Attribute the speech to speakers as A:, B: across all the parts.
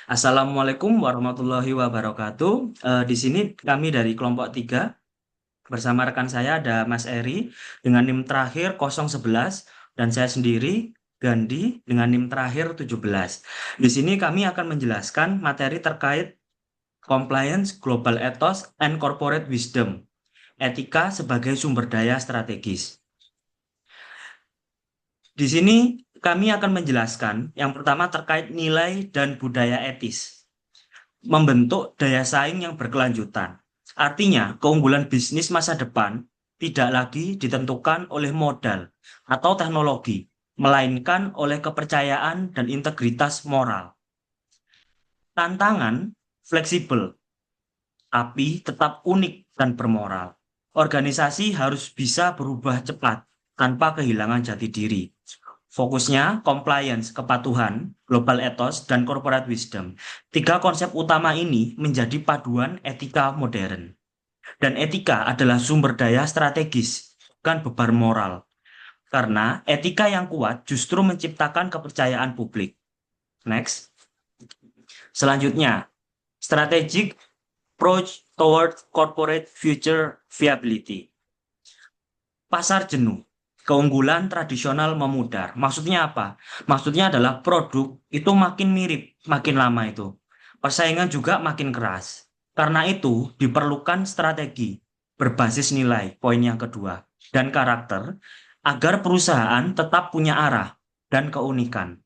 A: Assalamualaikum warahmatullahi wabarakatuh. Di sini kami dari kelompok 3 bersama rekan saya ada Mas Eri dengan NIM terakhir 011 dan saya sendiri Gandhi dengan NIM terakhir 17. Di sini kami akan menjelaskan materi terkait compliance, global ethos, and corporate wisdom. Etika sebagai sumber daya strategis. Di sini kami akan menjelaskan yang pertama terkait nilai dan budaya etis. Membentuk daya saing yang berkelanjutan. Artinya, keunggulan bisnis masa depan tidak lagi ditentukan oleh modal atau teknologi, melainkan oleh kepercayaan dan integritas moral. Tantangan fleksibel, tapi tetap unik dan bermoral. Organisasi harus bisa berubah cepat tanpa kehilangan jati diri. Fokusnya compliance, kepatuhan, global ethos, dan corporate wisdom. Tiga konsep utama ini menjadi paduan etika modern. Dan etika adalah sumber daya strategis, bukan beban moral. Karena etika yang kuat justru menciptakan kepercayaan publik. Next. Selanjutnya, strategic approach toward corporate future viability. Pasar jenuh. Keunggulan tradisional memudar. Maksudnya apa? Maksudnya adalah produk itu makin mirip, makin lama itu. Persaingan juga makin keras. Karena itu diperlukan strategi berbasis nilai, poin yang kedua, dan karakter agar perusahaan tetap punya arah dan keunikan.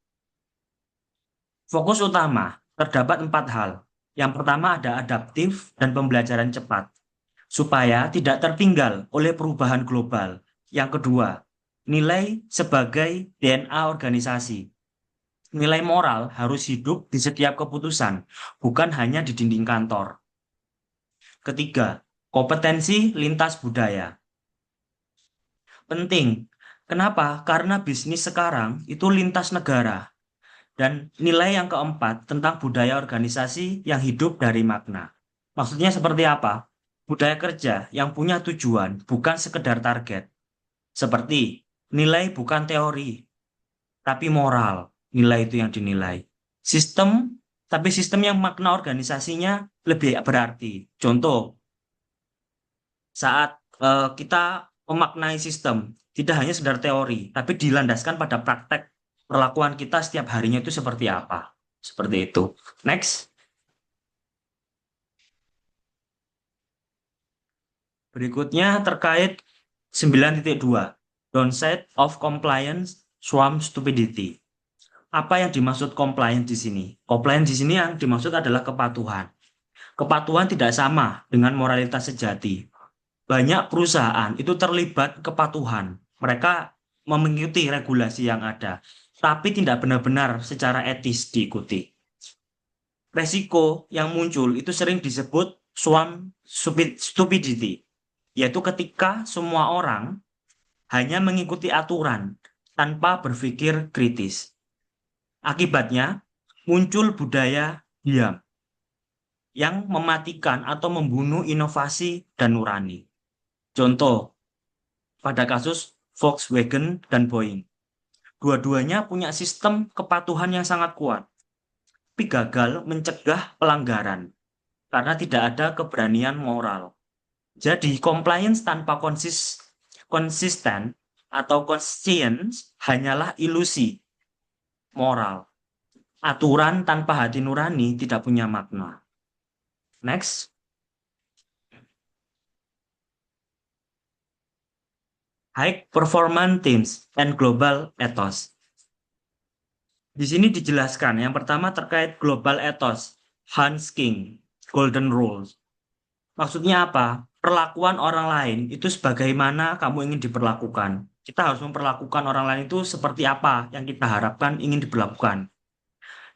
A: Fokus utama terdapat 4 hal. Yang pertama ada adaptif dan pembelajaran cepat, supaya tidak tertinggal oleh perubahan global. Yang kedua, nilai sebagai DNA organisasi. Nilai moral harus hidup di setiap keputusan, bukan hanya di dinding kantor. Ketiga, kompetensi lintas budaya. Penting. Kenapa? Karena bisnis sekarang itu lintas negara. Dan nilai yang keempat tentang budaya organisasi yang hidup dari makna. Maksudnya seperti apa? Budaya kerja yang punya tujuan, bukan sekedar target. Seperti nilai bukan teori, tapi moral. Nilai itu yang dinilai. Sistem, tapi sistem yang makna organisasinya lebih berarti. Contoh, saat kita memaknai sistem, tidak hanya sekedar teori, tapi dilandaskan pada praktek perlakuan kita setiap harinya itu seperti apa. Seperti itu. Next. Berikutnya terkait 9.2. Downside of compliance swamp stupidity. Apa yang dimaksud compliance di sini? Compliance di sini yang dimaksud adalah kepatuhan. Kepatuhan tidak sama dengan moralitas sejati. Banyak perusahaan itu terlibat kepatuhan. Mereka mengikuti regulasi yang ada, tapi tidak benar-benar secara etis diikuti. Resiko yang muncul itu sering disebut swamp stupidity, yaitu ketika semua orang hanya mengikuti aturan tanpa berpikir kritis. Akibatnya, muncul budaya diam yang mematikan atau membunuh inovasi dan nurani. Contoh, pada kasus Volkswagen dan Boeing. Dua-duanya punya sistem kepatuhan yang sangat kuat, tapi gagal mencegah pelanggaran karena tidak ada keberanian moral. Jadi, compliance tanpa konsisten atau conscience hanyalah ilusi moral. Aturan tanpa hati nurani tidak punya makna. Next. High performance teams and global ethos. Di sini dijelaskan yang pertama terkait global ethos, Hans King, Golden Rules. Maksudnya apa? Perlakuan orang lain itu sebagaimana kamu ingin diperlakukan. Kita harus memperlakukan orang lain itu seperti apa yang kita harapkan ingin diperlakukan.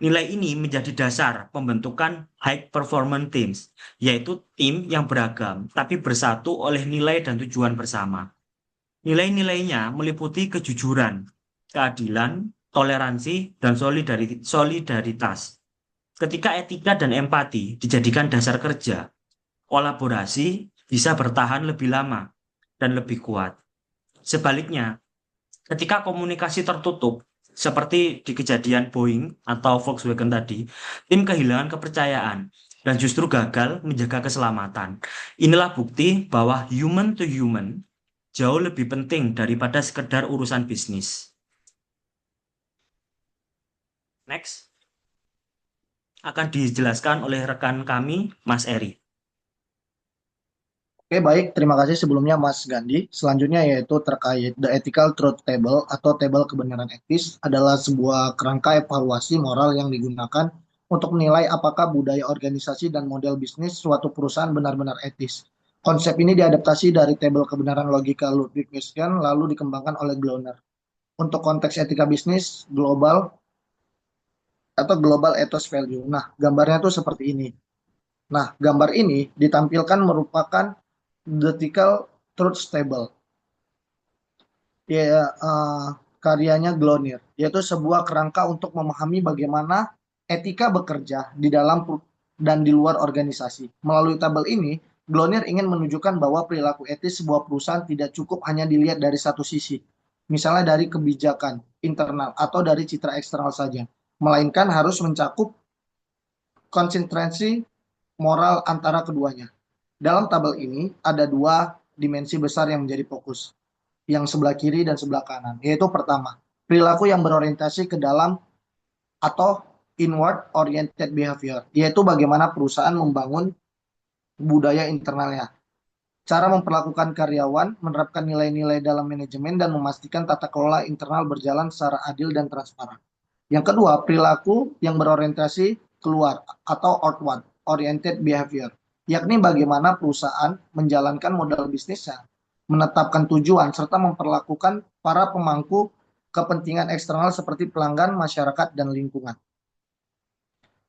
A: Nilai ini menjadi dasar pembentukan high performance teams, yaitu tim yang beragam tapi bersatu oleh nilai dan tujuan bersama. Nilai-nilainya meliputi kejujuran, keadilan, toleransi, dan solidaritas. Ketika etika dan empati dijadikan dasar kerja, kolaborasi bisa bertahan lebih lama dan lebih kuat. Sebaliknya, ketika komunikasi tertutup, Seperti di kejadian Boeing atau Volkswagen tadi, tim kehilangan kepercayaan dan justru gagal menjaga keselamatan. Inilah bukti bahwa human to human jauh lebih penting daripada sekedar urusan bisnis. Next, akan dijelaskan oleh rekan kami, Mas Eri.
B: Oke, baik. Terima kasih sebelumnya Mas Gandhi. Selanjutnya yaitu terkait The Ethical Truth Table atau tabel kebenaran etis adalah sebuah kerangka evaluasi moral yang digunakan untuk menilai apakah budaya organisasi dan model bisnis suatu perusahaan benar-benar etis. Konsep ini diadaptasi dari tabel kebenaran logika Ludwig Wittgenstein lalu dikembangkan oleh Glonner. Untuk konteks etika bisnis global atau global ethos value. Nah, gambarnya tuh seperti ini. Nah, gambar ini ditampilkan merupakan The Ethical Truth Table, ya, karyanya Glonier, yaitu sebuah kerangka untuk memahami bagaimana etika bekerja di dalam dan di luar organisasi. Melalui tabel ini, Glonier ingin menunjukkan bahwa perilaku etis sebuah perusahaan tidak cukup hanya dilihat dari satu sisi, misalnya dari kebijakan internal atau dari citra eksternal saja, melainkan harus mencakup konsistensi moral antara keduanya. Dalam tabel ini ada dua dimensi besar yang menjadi fokus, yang sebelah kiri dan sebelah kanan, yaitu pertama, perilaku yang berorientasi ke dalam atau inward oriented behavior, yaitu bagaimana perusahaan membangun budaya internalnya, cara memperlakukan karyawan, menerapkan nilai-nilai dalam manajemen, dan memastikan tata kelola internal berjalan secara adil dan transparan. Yang kedua, perilaku yang berorientasi keluar atau outward oriented behavior, yakni bagaimana perusahaan menjalankan modal bisnisnya, menetapkan tujuan, serta memperlakukan para pemangku kepentingan eksternal seperti pelanggan, masyarakat, dan lingkungan.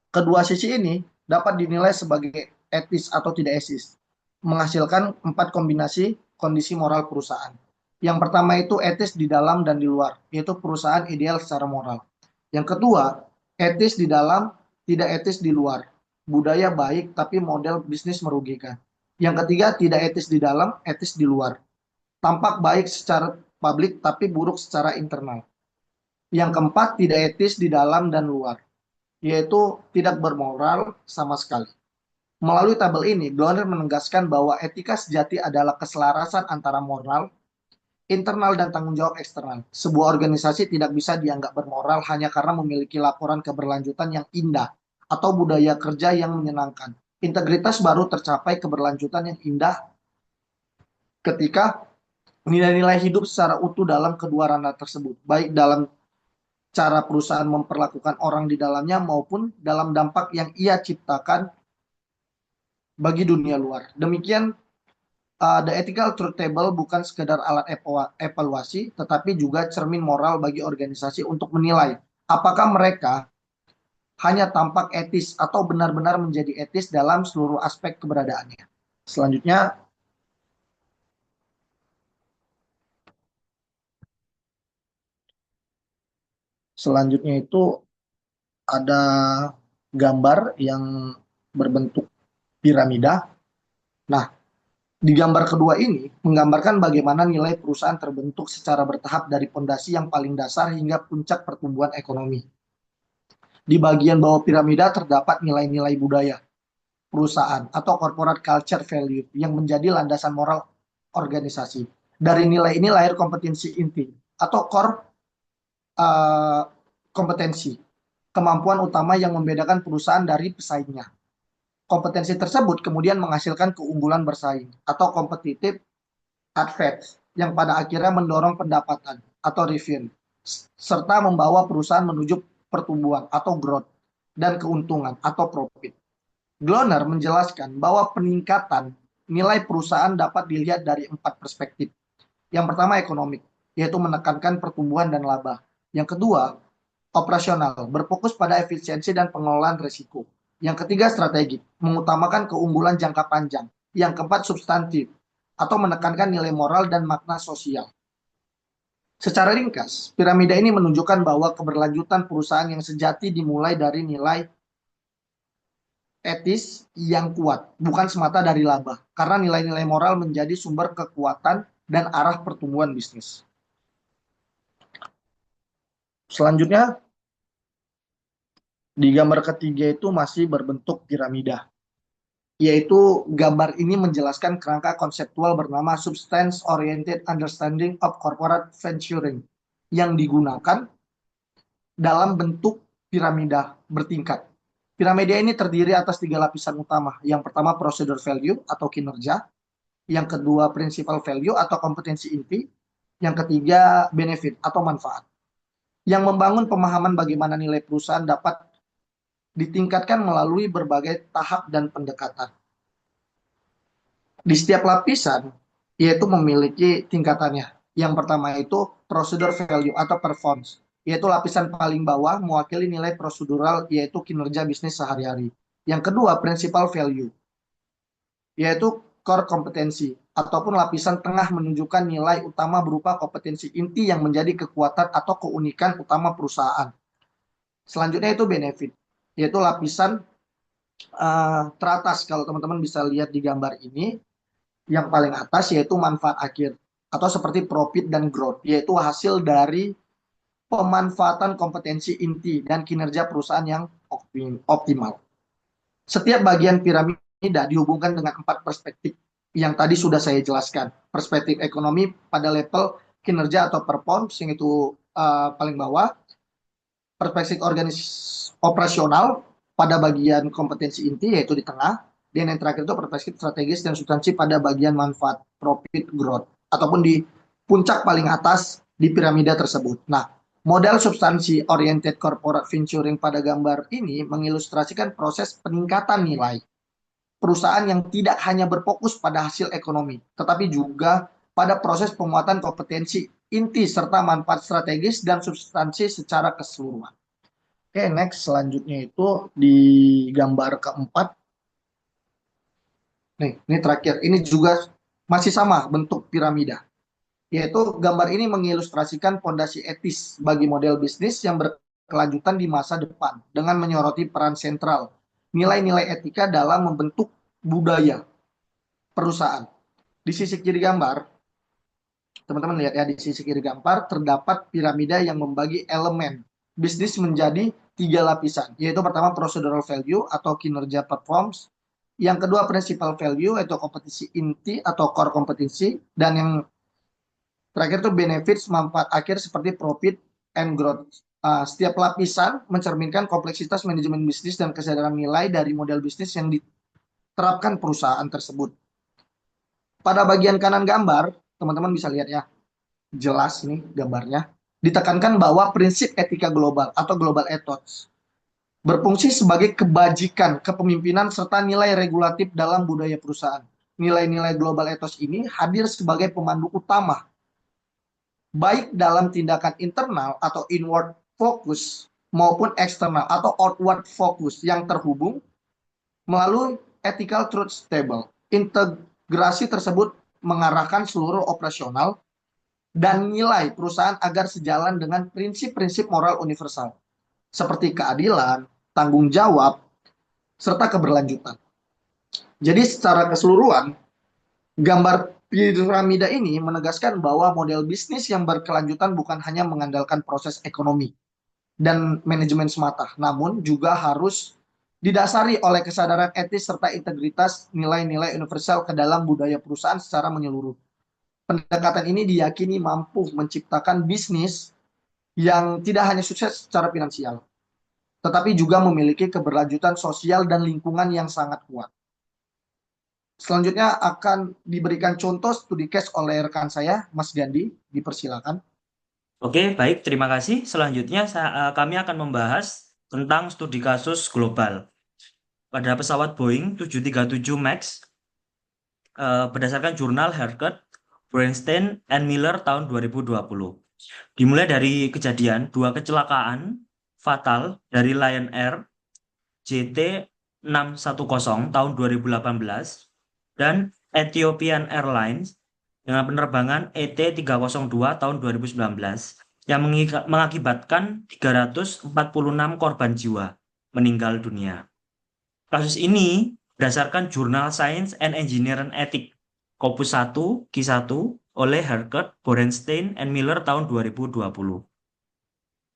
B: Kedua sisi ini dapat dinilai sebagai etis atau tidak etis, menghasilkan 4 kombinasi kondisi moral perusahaan. Yang pertama itu etis di dalam dan di luar, yaitu perusahaan ideal secara moral. Yang kedua, etis di dalam, tidak etis di luar. Budaya baik tapi model bisnis merugikan. Yang ketiga, tidak etis di dalam, etis di luar. Tampak baik secara publik tapi buruk secara internal. Yang keempat, tidak etis di dalam dan luar, yaitu tidak bermoral sama sekali. Melalui tabel ini, Blonder menegaskan bahwa etika sejati adalah keselarasan antara moral, internal, dan tanggung jawab eksternal. Sebuah organisasi tidak bisa dianggap bermoral hanya karena memiliki laporan keberlanjutan yang indah atau budaya kerja yang menyenangkan. Integritas baru tercapai keberlanjutan yang indah ketika nilai-nilai hidup secara utuh dalam kedua ranah tersebut, baik dalam cara perusahaan memperlakukan orang di dalamnya maupun dalam dampak yang ia ciptakan bagi dunia luar. Demikian, The Ethical Truth Table bukan sekedar alat evaluasi, tetapi juga cermin moral bagi organisasi untuk menilai apakah mereka hanya tampak etis atau benar-benar menjadi etis dalam seluruh aspek keberadaannya. Selanjutnya, selanjutnya itu ada gambar yang berbentuk piramida. Nah, di gambar kedua ini menggambarkan bagaimana nilai perusahaan terbentuk secara bertahap dari fondasi yang paling dasar hingga puncak pertumbuhan ekonomi. Di bagian bawah piramida terdapat nilai-nilai budaya perusahaan atau corporate culture value yang menjadi landasan moral organisasi. Dari nilai ini lahir kompetensi inti atau core, uh, kompetensi, kemampuan utama yang membedakan perusahaan dari pesaingnya. Kompetensi tersebut kemudian menghasilkan keunggulan bersaing atau competitive advantage yang pada akhirnya mendorong pendapatan atau revenue serta membawa perusahaan menuju pertumbuhan atau growth dan keuntungan atau profit. Gloner menjelaskan bahwa peningkatan nilai perusahaan dapat dilihat dari 4 perspektif. Yang pertama ekonomik, yaitu menekankan pertumbuhan dan laba. Yang kedua, operasional, berfokus pada efisiensi dan pengelolaan risiko. Yang ketiga, strategik, mengutamakan keunggulan jangka panjang. Yang keempat, substantif, atau menekankan nilai moral dan makna sosial. Secara ringkas, piramida ini menunjukkan bahwa keberlanjutan perusahaan yang sejati dimulai dari nilai etis yang kuat, bukan semata dari laba, karena nilai-nilai moral menjadi sumber kekuatan dan arah pertumbuhan bisnis. Selanjutnya, di gambar ketiga itu masih berbentuk piramida, yaitu gambar ini menjelaskan kerangka konseptual bernama Substance Oriented Understanding of Corporate Venturing yang digunakan dalam bentuk piramida bertingkat. Piramida ini terdiri atas 3 lapisan utama. Yang pertama prosedur value atau kinerja, yang kedua principal value atau kompetensi inti, yang ketiga benefit atau manfaat. Yang membangun pemahaman bagaimana nilai perusahaan dapat ditingkatkan melalui berbagai tahap dan pendekatan. Di setiap lapisan, yaitu memiliki tingkatannya. Yang pertama itu prosedur value atau performance, yaitu lapisan paling bawah mewakili nilai prosedural, yaitu kinerja bisnis sehari-hari. Yang kedua, principal value, yaitu core kompetensi, ataupun lapisan tengah menunjukkan nilai utama berupa kompetensi inti yang menjadi kekuatan atau keunikan utama perusahaan. Selanjutnya itu benefit, yaitu lapisan teratas, kalau teman-teman bisa lihat di gambar ini, yang paling atas yaitu manfaat akhir atau seperti profit dan growth, yaitu hasil dari pemanfaatan kompetensi inti dan kinerja perusahaan yang optimal. Setiap bagian piramida dihubungkan dengan 4 perspektif yang tadi sudah saya jelaskan. Perspektif ekonomi pada level kinerja atau performance, yang itu paling bawah. Perspektif operasional pada bagian kompetensi inti, yaitu di tengah. Dan yang terakhir itu perspektif strategis dan substansi pada bagian manfaat, profit, growth, ataupun di puncak paling atas di piramida tersebut. Nah, model substansi oriented corporate venturing pada gambar ini mengilustrasikan proses peningkatan nilai perusahaan yang tidak hanya berfokus pada hasil ekonomi, tetapi juga pada proses penguatan kompetensi inti serta manfaat strategis dan substansi secara keseluruhan. Oke, next selanjutnya itu di gambar keempat. Nih, ini terakhir. Ini juga masih sama bentuk piramida. Yaitu gambar ini mengilustrasikan fondasi etis bagi model bisnis yang berkelanjutan di masa depan dengan menyoroti peran sentral nilai-nilai etika dalam membentuk budaya perusahaan. Di sisi kiri gambar, teman-teman lihat ya, di sisi kiri gambar terdapat piramida yang membagi elemen bisnis menjadi 3 lapisan, yaitu pertama procedural value atau kinerja performance, yang kedua principal value atau kompetisi inti atau core kompetensi, dan yang terakhir itu benefits, manfaat akhir seperti profit and growth. Setiap lapisan mencerminkan kompleksitas manajemen bisnis dan kesadaran nilai dari model bisnis yang diterapkan perusahaan tersebut. Pada bagian kanan gambar, teman-teman bisa lihat ya, jelas nih gambarnya. Ditekankan bahwa prinsip etika global atau global ethos berfungsi sebagai kebajikan, kepemimpinan, serta nilai regulatif dalam budaya perusahaan. Nilai-nilai global ethos ini hadir sebagai pemandu utama, baik dalam tindakan internal atau inward focus, maupun eksternal atau outward focus yang terhubung melalui ethical truth table. Integrasi tersebut mengarahkan seluruh operasional dan nilai perusahaan agar sejalan dengan prinsip-prinsip moral universal, seperti keadilan, tanggung jawab, serta keberlanjutan. Jadi secara keseluruhan, gambar piramida ini menegaskan bahwa model bisnis yang berkelanjutan bukan hanya mengandalkan proses ekonomi dan manajemen semata, namun juga harus didasari oleh kesadaran etis serta integritas nilai-nilai universal ke dalam budaya perusahaan secara menyeluruh. Pendekatan ini diyakini mampu menciptakan bisnis yang tidak hanya sukses secara finansial, tetapi juga memiliki keberlanjutan sosial dan lingkungan yang sangat kuat. Selanjutnya akan diberikan contoh studi case oleh rekan saya, Mas Gandhi. Dipersilakan.
A: Oke, baik. Terima kasih. Selanjutnya kami akan membahas tentang studi kasus global pada pesawat Boeing 737 MAX berdasarkan jurnal Harkett, Bernstein, and Miller tahun 2020. Dimulai dari kejadian 2 kecelakaan fatal dari Lion Air JT610 tahun 2018 dan Ethiopian Airlines dengan penerbangan ET302 tahun 2019 yang mengakibatkan 346 korban jiwa meninggal dunia. Kasus ini berdasarkan Jurnal Science and Engineering Ethics Corpus 1 Q1 oleh Harkett, Bernstein, and Miller tahun 2020.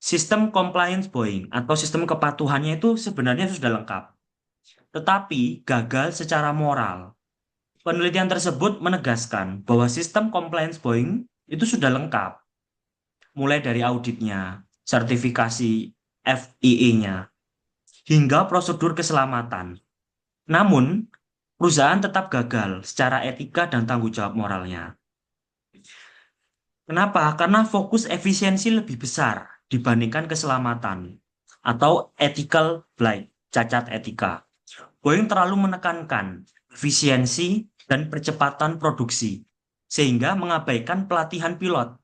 A: Sistem compliance Boeing atau sistem kepatuhannya itu sebenarnya sudah lengkap, tetapi gagal secara moral. Penelitian tersebut menegaskan bahwa sistem compliance Boeing itu sudah lengkap, mulai dari auditnya, sertifikasi FIA-nya, hingga prosedur keselamatan. Namun, perusahaan tetap gagal secara etika dan tanggung jawab moralnya. Kenapa? Karena fokus efisiensi lebih besar dibandingkan keselamatan atau ethical blind, cacat etika. Boeing terlalu menekankan efisiensi dan percepatan produksi, sehingga mengabaikan pelatihan pilot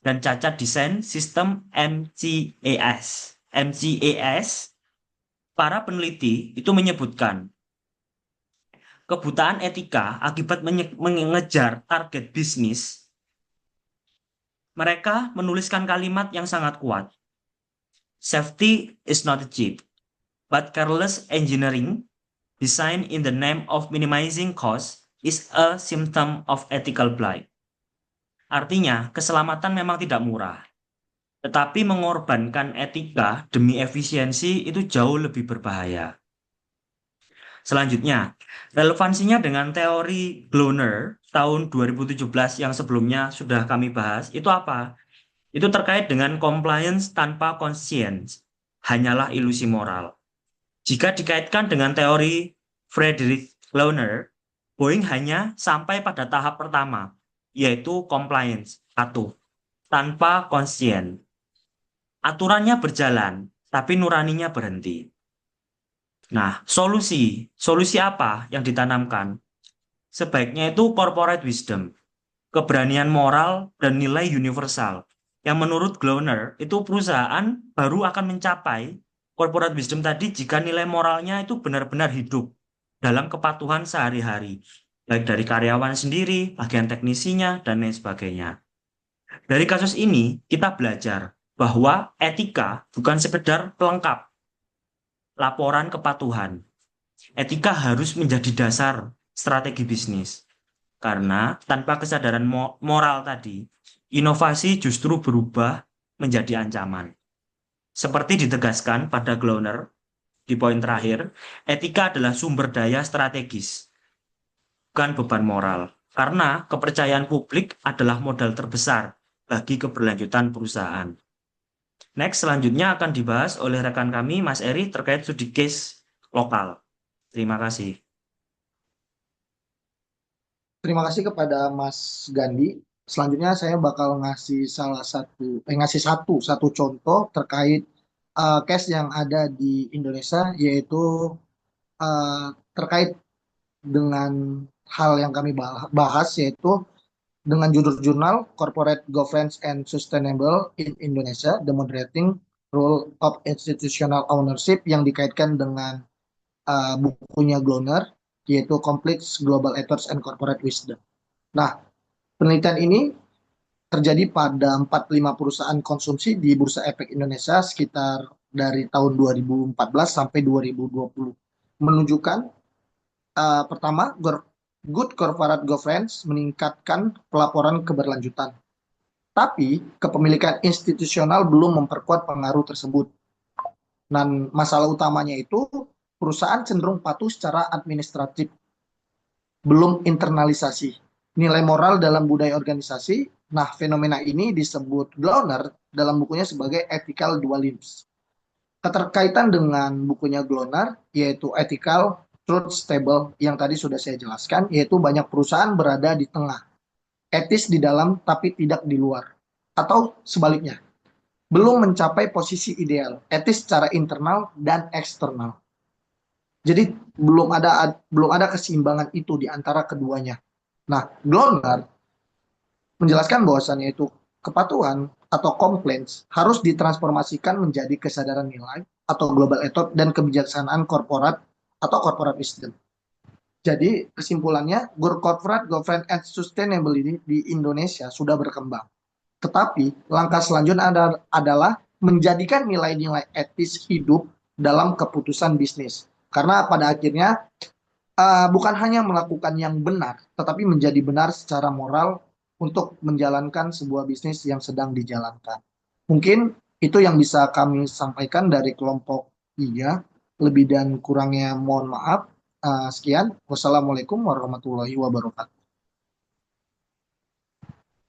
A: dan cacat desain sistem MCAS. MCAS, para peneliti itu menyebutkan kebutaan etika akibat mengejar target bisnis. Mereka menuliskan kalimat yang sangat kuat. Safety is not cheap, but careless engineering designed in the name of minimizing cost is a symptom of ethical blight. Artinya, keselamatan memang tidak murah, tetapi mengorbankan etika demi efisiensi itu jauh lebih berbahaya. Selanjutnya, relevansinya dengan teori Glowner tahun 2017 yang sebelumnya sudah kami bahas, itu apa? Itu terkait dengan compliance tanpa conscience, hanyalah ilusi moral. Jika dikaitkan dengan teori Frederick Glowner, Boeing hanya sampai pada tahap pertama, yaitu compliance, patuh, tanpa conscience. Aturannya berjalan, tapi nuraninya berhenti. Nah, solusi apa yang ditanamkan? Sebaiknya itu corporate wisdom, keberanian moral, dan nilai universal. Yang menurut Glowner, itu perusahaan baru akan mencapai corporate wisdom tadi jika nilai moralnya itu benar-benar hidup dalam kepatuhan sehari-hari, baik dari karyawan sendiri, bagian teknisinya, dan lain sebagainya. Dari kasus ini, kita belajar bahwa etika bukan sekedar pelengkap laporan kepatuhan. Etika harus menjadi dasar strategi bisnis. Karena tanpa kesadaran moral tadi, inovasi justru berubah menjadi ancaman. Seperti ditegaskan pada Glowner di poin terakhir, etika adalah sumber daya strategis, bukan beban moral. Karena kepercayaan publik adalah modal terbesar bagi keberlanjutan perusahaan. Next, selanjutnya akan dibahas oleh rekan kami, Mas Eri, terkait studi case lokal. Terima kasih.
B: Terima kasih kepada Mas Gandhi. Selanjutnya saya bakal ngasih satu contoh terkait case yang ada di Indonesia, yaitu terkait dengan hal yang kami bahas, yaitu dengan judul jurnal Corporate Governance and Sustainable in Indonesia, The Moderating Role of Institutional Ownership, yang dikaitkan dengan bukunya Glowner, yaitu Complex Global Ethos and Corporate Wisdom. Nah, penelitian ini terjadi pada 45 perusahaan konsumsi di Bursa Efek Indonesia sekitar dari tahun 2014 sampai 2020. Menunjukkan pertama, good corporate governance meningkatkan pelaporan keberlanjutan. Tapi kepemilikan institusional belum memperkuat pengaruh tersebut. Dan masalah utamanya itu perusahaan cenderung patuh secara administratif, belum internalisasi nilai moral dalam budaya organisasi. Nah, fenomena ini disebut Glowner dalam bukunya sebagai ethical dualism. Keterkaitan dengan bukunya Glowner, yaitu Ethical Truth Table yang tadi sudah saya jelaskan, yaitu banyak perusahaan berada di tengah, etis di dalam tapi tidak di luar. Atau sebaliknya, belum mencapai posisi ideal, etis secara internal dan eksternal. Jadi belum ada keseimbangan itu di antara keduanya. Nah, Glowner menjelaskan bahwasannya itu kepatuhan atau compliance harus ditransformasikan menjadi kesadaran nilai atau global ethos dan kebijaksanaan korporat atau corporate wisdom. Jadi kesimpulannya, good corporate governance and sustainability di Indonesia sudah berkembang. Tetapi langkah selanjutnya adalah menjadikan nilai-nilai etis hidup dalam keputusan bisnis. Karena pada akhirnya bukan hanya melakukan yang benar, tetapi menjadi benar secara moral untuk menjalankan sebuah bisnis yang sedang dijalankan. Mungkin Itu yang bisa kami sampaikan dari kelompok 3. Lebih dan kurangnya mohon maaf. Sekian. Wassalamualaikum warahmatullahi wabarakatuh.